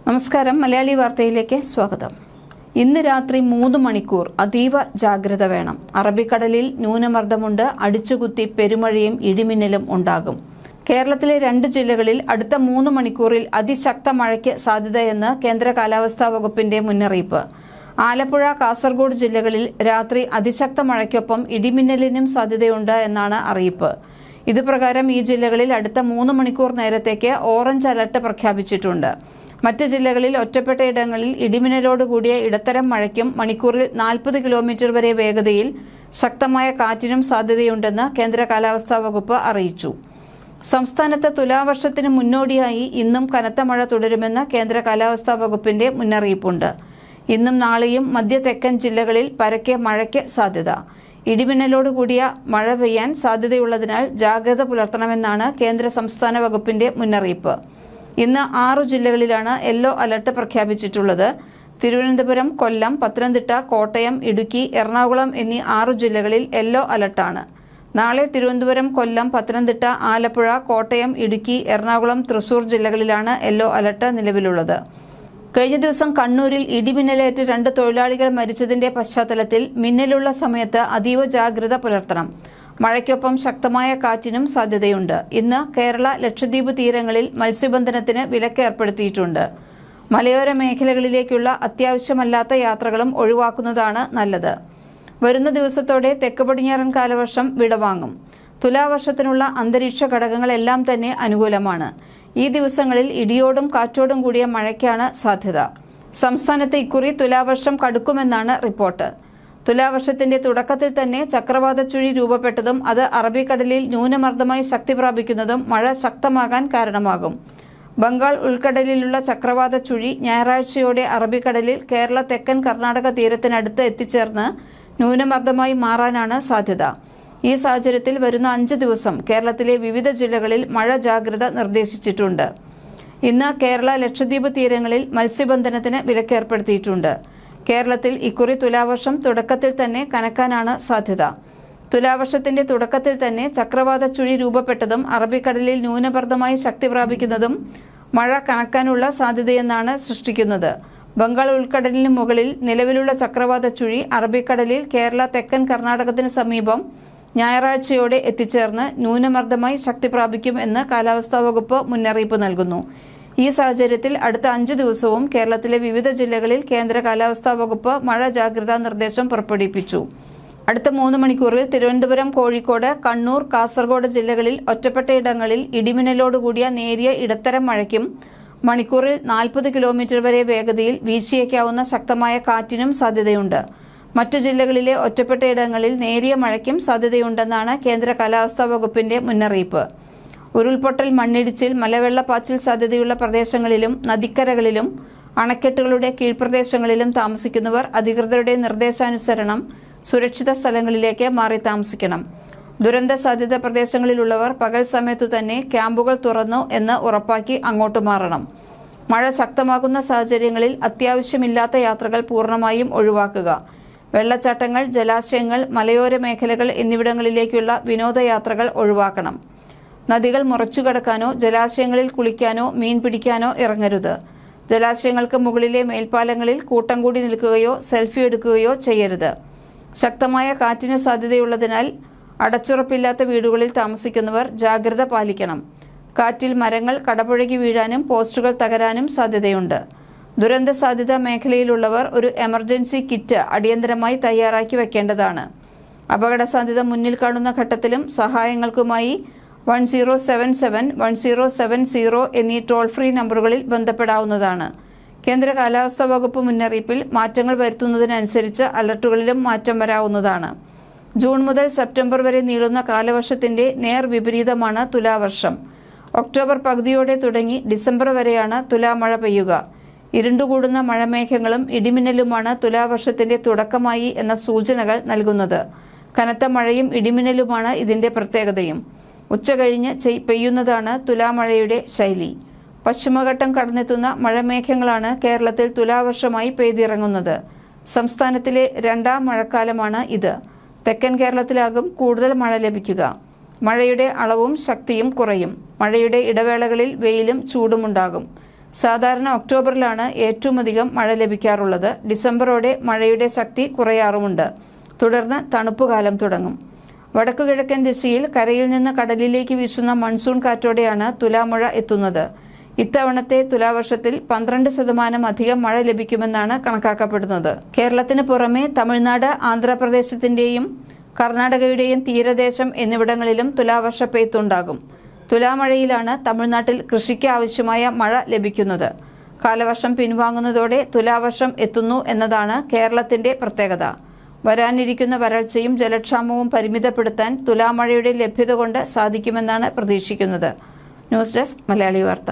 നമസ്കാരം. മലയാളി വാർത്തയിലേക്ക് സ്വാഗതം. ഇന്ന് രാത്രി 3 മണിക്കൂർ അതീവ ജാഗ്രത വേണം. അറബിക്കടലിൽ ന്യൂനമർദ്ദമുണ്ട്. അടിച്ചുകുത്തി പെരുമഴയും ഇടിമിന്നലും ഉണ്ടാകും. കേരളത്തിലെ 2 ജില്ലകളിൽ അടുത്ത 3 മണിക്കൂറിൽ അതിശക്ത മഴയ്ക്ക് സാധ്യതയെന്ന് കേന്ദ്ര കാലാവസ്ഥാ വകുപ്പിന്റെ മുന്നറിയിപ്പ്. ആലപ്പുഴ, കാസർഗോഡ് ജില്ലകളിൽ രാത്രി അതിശക്ത മഴയ്ക്കൊപ്പം ഇടിമിന്നലിനും സാധ്യതയുണ്ട് എന്നാണ് അറിയിപ്പ്. ഇതുപ്രകാരം ഈ ജില്ലകളിൽ അടുത്ത 3 മണിക്കൂർ നേരത്തേക്ക് ഓറഞ്ച് അലർട്ട് പ്രഖ്യാപിച്ചിട്ടുണ്ട്. മറ്റ് ജില്ലകളിൽ ഒറ്റപ്പെട്ട ഇടങ്ങളിൽ ഇടിമിന്നലോടുകൂടിയ ഇടത്തരം മഴയ്ക്കും മണിക്കൂറിൽ 40 കിലോമീറ്റർ വരെ വേഗതയിൽ ശക്തമായ കാറ്റിനും സാധ്യതയുണ്ടെന്ന് കേന്ദ്ര കാലാവസ്ഥാ വകുപ്പ് അറിയിച്ചു. സംസ്ഥാനത്ത് തുലാവർഷത്തിന് മുന്നോടിയായി ഇന്നും കനത്ത മഴ തുടരുമെന്ന് കേന്ദ്ര കാലാവസ്ഥാ വകുപ്പിന്റെ മുന്നറിയിപ്പുണ്ട്. ഇന്നും നാളെയും മധ്യ തെക്കൻ ജില്ലകളിൽ പരക്കെ മഴയ്ക്ക് സാധ്യത. ഇടിമിന്നലോടുകൂടിയ മഴ പെയ്യാൻ സാധ്യതയുള്ളതിനാൽ ജാഗ്രത പുലർത്തണമെന്നാണ് കേന്ദ്ര സംസ്ഥാന വകുപ്പിന്റെ മുന്നറിയിപ്പ്. ഇന്ന് 6 ജില്ലകളിലാണ് യെല്ലോ അലർട്ട് പ്രഖ്യാപിച്ചിട്ടുള്ളത്. തിരുവനന്തപുരം, കൊല്ലം, പത്തനംതിട്ട, കോട്ടയം, ഇടുക്കി, എറണാകുളം എന്നീ 6 ജില്ലകളിൽ യെല്ലോ അലർട്ടാണ്. നാളെ തിരുവനന്തപുരം, കൊല്ലം, പത്തനംതിട്ട, ആലപ്പുഴ, കോട്ടയം, ഇടുക്കി, എറണാകുളം, തൃശൂർ ജില്ലകളിലാണ് യെല്ലോ അലർട്ട് നിലവിലുള്ളത്. കഴിഞ്ഞ ദിവസം കണ്ണൂരിൽ ഇടിമിന്നലേറ്റ് 2 തൊഴിലാളികൾ മരിച്ചതിന്റെ പശ്ചാത്തലത്തിൽ മിന്നലുള്ള സമയത്ത് അതീവ ജാഗ്രത പുലർത്തണം. മഴയ്ക്കൊപ്പം ശക്തമായ കാറ്റിനും സാധ്യതയുണ്ട്. ഇന്ന് കേരള, ലക്ഷദ്വീപ് തീരങ്ങളിൽ മത്സ്യബന്ധനത്തിന് വിലക്ക് ഏർപ്പെടുത്തിയിട്ടുണ്ട്. മലയോര മേഖലകളിലേക്കുള്ള അത്യാവശ്യമല്ലാത്ത യാത്രകളും ഒഴിവാക്കുന്നതാണ് നല്ലത്. വരുന്ന ദിവസത്തോടെ തെക്ക് പടിഞ്ഞാറൻ കാലവർഷം വിടവാങ്ങും. തുലാവർഷത്തിനുള്ള അന്തരീക്ഷ ഘടകങ്ങളെല്ലാം തന്നെ അനുകൂലമാണ്. ഈ ദിവസങ്ങളിൽ ഇടിയോടും കാറ്റോടും കൂടിയ മഴയ്ക്കാണ് സാധ്യത. സംസ്ഥാനത്ത് ഇക്കുറി തുലാവർഷം കടുക്കുമെന്നാണ് റിപ്പോർട്ട്. തുലാവർഷത്തിന്റെ തുടക്കത്തിൽ തന്നെ ചക്രവാത ചുഴി രൂപപ്പെട്ടതും അത് അറബിക്കടലിൽ ന്യൂനമർദ്ദമായി ശക്തി പ്രാപിക്കുന്നതും മഴ ശക്തമാകാൻ കാരണമാകും. ബംഗാൾ ഉൾക്കടലിലുള്ള ചക്രവാത ചുഴി ഞായറാഴ്ചയോടെ അറബിക്കടലിൽ കേരള, തെക്കൻ കർണാടക തീരത്തിനടുത്ത് എത്തിച്ചേർന്ന് ന്യൂനമർദ്ദമായി മാറാനാണ് സാധ്യത. ഈ സാഹചര്യത്തിൽ വരുന്ന 5 ദിവസം കേരളത്തിലെ വിവിധ ജില്ലകളിൽ മഴ ജാഗ്രത നിർദ്ദേശിച്ചിട്ടുണ്ട്. ഇന്ന് കേരള, ലക്ഷദ്വീപ് തീരങ്ങളിൽ മത്സ്യബന്ധനത്തിന് വിലക്കേർപ്പെടുത്തിയിട്ടുണ്ട്. കേരളത്തിൽ ഇക്കുറി തുലാവർഷം തുടക്കത്തിൽ തന്നെ കനക്കാനാണ് സാധ്യത. തുലാവർഷത്തിന്റെ തുടക്കത്തിൽ തന്നെ ചക്രവാത ചുഴി രൂപപ്പെട്ടതും അറബിക്കടലിൽ ന്യൂനമർദ്ദമായി ശക്തി പ്രാപിക്കുന്നതും മഴ കനക്കാനുള്ള സാധ്യതയെന്നാണ് സൃഷ്ടിക്കുന്നത്. ബംഗാൾ ഉൾക്കടലിന് മുകളിൽ നിലവിലുള്ള ചക്രവാത ചുഴി അറബിക്കടലിൽ കേരള, തെക്കൻ കർണാടകത്തിന് സമീപം ഞായറാഴ്ചയോടെ എത്തിച്ചേർന്ന് ന്യൂനമർദ്ദമായി ശക്തി പ്രാപിക്കും എന്ന് കാലാവസ്ഥാ വകുപ്പ് മുന്നറിയിപ്പ് നൽകുന്നു. ഈ സാഹചര്യത്തിൽ അടുത്ത 5 ദിവസവും കേരളത്തിലെ വിവിധ ജില്ലകളിൽ കേന്ദ്ര കാലാവസ്ഥാ വകുപ്പ് മഴ ജാഗ്രതാ നിർദ്ദേശം പുറപ്പെടുവിപ്പിച്ചു. അടുത്ത 3 മണിക്കൂറിൽ തിരുവനന്തപുരം, കോഴിക്കോട്, കണ്ണൂർ, കാസർഗോഡ് ജില്ലകളിൽ ഒറ്റപ്പെട്ട ഇടങ്ങളിൽ ഇടിമിന്നലോടുകൂടിയ നേരിയ ഇടത്തരം മഴയ്ക്കും മണിക്കൂറിൽ 40 കിലോമീറ്റർ വരെ വേഗതയിൽ വീശിയേക്കാവുന്ന ശക്തമായ കാറ്റിനും സാധ്യതയുണ്ട്. മറ്റു ജില്ലകളിലെ ഒറ്റപ്പെട്ട ഇടങ്ങളിൽ നേരിയ മഴയ്ക്കും സാധ്യതയുണ്ടെന്നാണ് കേന്ദ്ര കാലാവസ്ഥാ വകുപ്പിന്റെ മുന്നറിയിപ്പ്. ഉരുൾപൊട്ടൽ, മണ്ണിടിച്ചിൽ, മലവെള്ളപ്പാച്ചിൽ സാധ്യതയുള്ള പ്രദേശങ്ങളിലും നദിക്കരകളിലും അണക്കെട്ടുകളുടെ കീഴ്പ്രദേശങ്ങളിലും താമസിക്കുന്നവർ അധികൃതരുടെ നിർദ്ദേശാനുസരണം സുരക്ഷിത സ്ഥലങ്ങളിലേക്ക് മാറി താമസിക്കണം. ദുരന്ത സാധ്യത പ്രദേശങ്ങളിലുള്ളവർ പകൽ സമയത്തു തന്നെ ക്യാമ്പുകൾ തുറന്നു എന്ന് ഉറപ്പാക്കി അങ്ങോട്ട് മാറണം. മഴ ശക്തമാകുന്ന സാഹചര്യങ്ങളിൽ അത്യാവശ്യമില്ലാത്ത യാത്രകൾ പൂർണ്ണമായും ഒഴിവാക്കുക. വെള്ളച്ചാട്ടങ്ങൾ, ജലാശയങ്ങൾ, മലയോര മേഖലകൾ എന്നിവിടങ്ങളിലേക്കുള്ള വിനോദയാത്രകൾ ഒഴിവാക്കണം. നദികൾ മുറിച്ചുകടക്കാനോ ജലാശയങ്ങളിൽ കുളിക്കാനോ മീൻ പിടിക്കാനോ ഇറങ്ങരുത്. ജലാശയങ്ങൾക്ക് മുകളിലെ മേൽപ്പാലങ്ങളിൽ കൂട്ടം കൂടി നിൽക്കുകയോ സെൽഫി എടുക്കുകയോ ചെയ്യരുത്. ശക്തമായ കാറ്റിന് സാധ്യതയുള്ളതിനാൽ അടച്ചുറപ്പില്ലാത്ത വീടുകളിൽ താമസിക്കുന്നവർ ജാഗ്രത പാലിക്കണം. കാറ്റിൽ മരങ്ങൾ കടപുഴകി വീഴാനും പോസ്റ്റുകൾ തകരാനും സാധ്യതയുണ്ട്. ദുരന്ത സാധ്യതാ മേഖലയിലുള്ളവർ ഒരു എമർജൻസി കിറ്റ് അടിയന്തരമായി തയ്യാറാക്കി വെക്കേണ്ടതാണ്. അപകട സാധ്യത മുന്നിൽ കാണുന്ന ഘട്ടത്തിലും സഹായങ്ങൾക്കുമായി 1077, 1070 എന്നീ ടോൾ ഫ്രീ നമ്പറുകളിൽ ബന്ധപ്പെടാവുന്നതാണ്. കേന്ദ്ര കാലാവസ്ഥാ വകുപ്പ് മുന്നറിയിപ്പിൽ മാറ്റങ്ങൾ വരുത്തുന്നതിനനുസരിച്ച് അലർട്ടുകളിലും മാറ്റം വരാവുന്നതാണ്. ജൂൺ മുതൽ സെപ്റ്റംബർ വരെ നീളുന്ന കാലവർഷത്തിന്റെ നേർ വിപരീതമാണ് തുലാവർഷം. ഒക്ടോബർ പകുതിയോടെ തുടങ്ങി ഡിസംബർ വരെയാണ് തുലാമഴ പെയ്യുക. ഇരുണ്ടുകൂടുന്ന മഴമേഘങ്ങളും ഇടിമിന്നലുമാണ് തുലാവർഷത്തിന്റെ തുടക്കമായി എന്ന സൂചനകൾ നൽകുന്നത്. കനത്ത മഴയും ഇടിമിന്നലുമാണ് ഇതിന്റെ പ്രത്യേകതയും. ഉച്ചകഴിഞ്ഞ് പെയ്യുന്നതാണ് തുലാമഴയുടെ ശൈലി. പശ്ചിമഘട്ടം കടന്നെത്തുന്ന മഴമേഘങ്ങളാണ് കേരളത്തിൽ തുലാവർഷമായി പെയ്തിറങ്ങുന്നത്. സംസ്ഥാനത്തിലെ 2ാം മഴക്കാലമാണ് ഇത്. തെക്കൻ കേരളത്തിലാകും കൂടുതൽ മഴ ലഭിക്കുക. മഴയുടെ അളവും ശക്തിയും കുറയും. മഴയുടെ ഇടവേളകളിൽ വെയിലും ചൂടുമുണ്ടാകും. സാധാരണ ഒക്ടോബറിലാണ് ഏറ്റവും അധികം മഴ ലഭിക്കാറുള്ളത്. ഡിസംബറോടെ മഴയുടെ ശക്തി കുറയാറുമുണ്ട്. തുടർന്ന് തണുപ്പുകാലം തുടങ്ങും. വടക്കുകിഴക്കൻ ദിശയിൽ കരയിൽ നിന്ന് കടലിലേക്ക് വീശുന്ന മൺസൂൺ കാറ്റോടെയാണ് തുലാമഴ എത്തുന്നത്. ഇത്തവണത്തെ തുലാവർഷത്തിൽ 12% അധികം മഴ ലഭിക്കുമെന്നാണ് കണക്കാക്കപ്പെടുന്നത്. കേരളത്തിന് പുറമെ തമിഴ്നാട്, ആന്ധ്രാപ്രദേശത്തിന്റെയും കർണാടകയുടെയും തീരദേശം എന്നിവിടങ്ങളിലും തുലാവർഷ പെയ്ത്തുണ്ടാകും. തുലാമഴയിലാണ് തമിഴ്നാട്ടിൽ കൃഷിക്ക് ആവശ്യമായ മഴ ലഭിക്കുന്നത്. കാലവർഷം പിൻവാങ്ങുന്നതോടെ തുലാവർഷം എത്തുന്നു എന്നതാണ് കേരളത്തിന്റെ പ്രത്യേകത. വരാനിരിക്കുന്ന വരൾച്ചയും ജലക്ഷാമവും പരിമിതപ്പെടുത്താൻ തുലാമഴയുടെ ലഭ്യത കൊണ്ട് സാധിക്കുമെന്നാണ് പ്രതീക്ഷിക്കുന്നത്. ന്യൂസ് ഡെസ്ക് മലയാളി വാർത്ത.